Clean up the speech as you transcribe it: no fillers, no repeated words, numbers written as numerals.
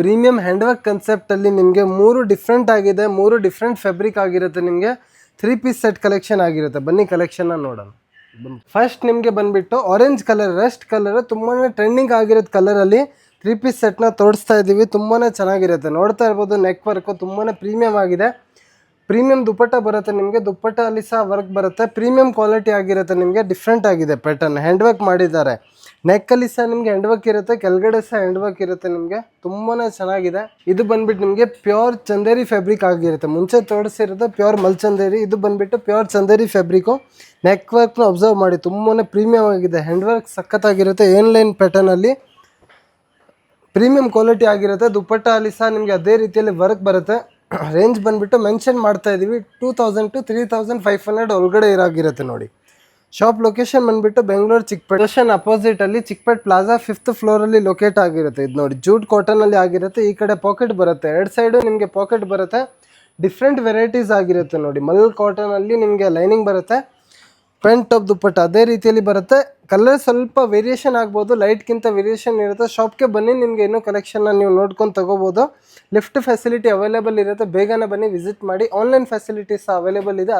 Premium ಹ್ಯಾಂಡ್ವರ್ಕ್ ಕಾನ್ಸೆಪ್ಟಲ್ಲಿ ನಿಮಗೆ 3 different ಆಗಿದೆ, 3 different fabric ಆಗಿರುತ್ತೆ. ನಿಮಗೆ 3 ಪೀಸ್ ಸೆಟ್ ಕಲೆಕ್ಷನ್ ಆಗಿರುತ್ತೆ. ಬನ್ನಿ ಕಲೆಕ್ಷನ್ನ ನೋಡೋಣ. ಫಸ್ಟ್ ನಿಮಗೆ ಬಂದುಬಿಟ್ಟು ಆರೆಂಜ್ ಕಲರ್, ರಸ್ಟ್ ಕಲರ್, ತುಂಬಾ ಟ್ರೆಂಡಿಂಗ್ ಆಗಿರೋದು ಕಲರಲ್ಲಿ 3 ಪೀಸ್ ಸೆಟ್ನ ತೋರಿಸ್ತಾ ಇದ್ದೀವಿ. ತುಂಬಾ ಚೆನ್ನಾಗಿರುತ್ತೆ. ನೋಡ್ತಾ ಇರ್ಬೋದು, ನೆಕ್ ವರ್ಕು ತುಂಬಾ ಪ್ರೀಮಿಯಮ್ ಆಗಿದೆ. ಪ್ರೀಮಿಯಂ ದುಪ್ಪಟ್ಟ ಬರುತ್ತೆ ನಿಮಗೆ. ದುಪ್ಪಟ್ಟ ಅಲ್ಲಿ ಸಹ ವರ್ಕ್ ಬರುತ್ತೆ. ಪ್ರೀಮಿಯಂ ಕ್ವಾಲಿಟಿ ಆಗಿರುತ್ತೆ. ನಿಮಗೆ ಡಿಫ್ರೆಂಟ್ ಆಗಿದೆ ಪ್ಯಾಟರ್ನ್, ಹ್ಯಾಂಡ್ ವರ್ಕ್ ಮಾಡಿದ್ದಾರೆ. ನೆಕ್ಕಲ್ಲಿ ಸಹ ನಿಮಗೆ ಹ್ಯಾಂಡ್ ವರ್ಕ್ ಇರುತ್ತೆ, ಕೆಳಗಡೆ ಸಹ ಹ್ಯಾಂಡ್ ವರ್ಕ್ ಇರುತ್ತೆ. ನಿಮಗೆ ತುಂಬಾ ಚೆನ್ನಾಗಿದೆ. ಇದು ಬಂದ್ಬಿಟ್ಟು ನಿಮಗೆ ಪ್ಯೂರ್ ಚಂದೇರಿ ಫ್ಯಾಬ್ರಿಕ್ ಆಗಿರುತ್ತೆ. ಮುಂಚೆ ತೋರಿಸಿರೋದು ಪ್ಯೂರ್ ಮಲ್ಚಂದೇರಿ, ಇದು ಬಂದ್ಬಿಟ್ಟು ಪ್ಯೂರ್ ಚಂದೇರಿ ಫ್ಯಾಬ್ರಿಕು. ನೆಕ್ ವರ್ಕ್ನ ಅಬ್ಸರ್ವ್ ಮಾಡಿ, ತುಂಬಾ ಪ್ರೀಮಿಯಮ್ ಆಗಿದೆ. ಹ್ಯಾಂಡ್ ವರ್ಕ್ ಸಖತ್ತಾಗಿರುತ್ತೆ. ಏನ್ ಲೈನ್ ಪ್ಯಾಟರ್ನಲ್ಲಿ ಪ್ರೀಮಿಯಂ ಕ್ವಾಲಿಟಿ ಆಗಿರುತ್ತೆ. ದುಪ್ಪಟ್ಟ ಅಲ್ಲಿ ಸಹ ನಿಮಗೆ ಅದೇ ರೀತಿಯಲ್ಲಿ ವರ್ಕ್ ಬರುತ್ತೆ. ರೇಂಜ್ ಬಂದುಬಿಟ್ಟು ಮೆನ್ಷನ್ ಮಾಡ್ತಾ ಇದ್ದೀವಿ 2000 to 3500 ಒಳಗಡೆ ಇರಾಗಿರುತ್ತೆ ನೋಡಿ. ಶಾಪ್ ಲೊಕೇಶನ್ ಬಂದುಬಿಟ್ಟು ಬೆಂಗಳೂರು ಚಿಕ್ಕಪೇಟೆ ಸ್ಟೇಷನ್ ಅಪೋಸಿಟಲ್ಲಿ ಚಿಕ್ಕಪೇಟೆ ಪ್ಲಾಜಾ 5th ಫ್ಲೋರಲ್ಲಿ ಲೊಕೇಟ್ ಆಗಿರುತ್ತೆ. ಇದು ನೋಡಿ ಜೂಟ್ ಕಾಟನಲ್ಲಿ ಆಗಿರುತ್ತೆ. ಈ ಕಡೆ ಪಾಕೆಟ್ ಬರುತ್ತೆ, ಎರಡು ಸೈಡು ನಿಮಗೆ ಪಾಕೆಟ್ ಬರುತ್ತೆ. ಡಿಫ್ರೆಂಟ್ ವೆರೈಟೀಸ್ ಆಗಿರುತ್ತೆ ನೋಡಿ. ಮಲ್ ಕಾಟನಲ್ಲಿ ನಿಮಗೆ ಲೈನಿಂಗ್ ಬರುತ್ತೆ. ಪ್ಯಾಂಟ್ ಟಾಪ್ ದುಪ್ಪಟ್ಟ ಅದೇ ರೀತಿಯಲ್ಲಿ ಬರುತ್ತೆ. ಕಲರ್ ಸ್ವಲ್ಪ ವೇರಿಯೇಷನ್ ಆಗ್ಬೋದು, ಲೈಟ್ಗಿಂತ ವೇರಿಯೇಷನ್ ಇರುತ್ತೆ. ಶಾಪ್ಗೆ ಬನ್ನಿ, ನಿಮಗೆ ಇನ್ನೂ ಕಲೆಕ್ಷನ್ನ ನೀವು ನೋಡ್ಕೊಂಡು ತೊಗೋಬೋದು. ಲಿಫ್ಟ್ ಫೆಸಿಲಿಟಿ ಅವೈಲೇಬಲ್ ಇರುತ್ತೆ. ಬೇಗನೆ ಬನ್ನಿ, ವಿಸಿಟ್ ಮಾಡಿ. ಆನ್ಲೈನ್ ಫೆಸಿಲಿಟೀಸ್ ಅವೈಲೇಬಲ್ ಇದೆ.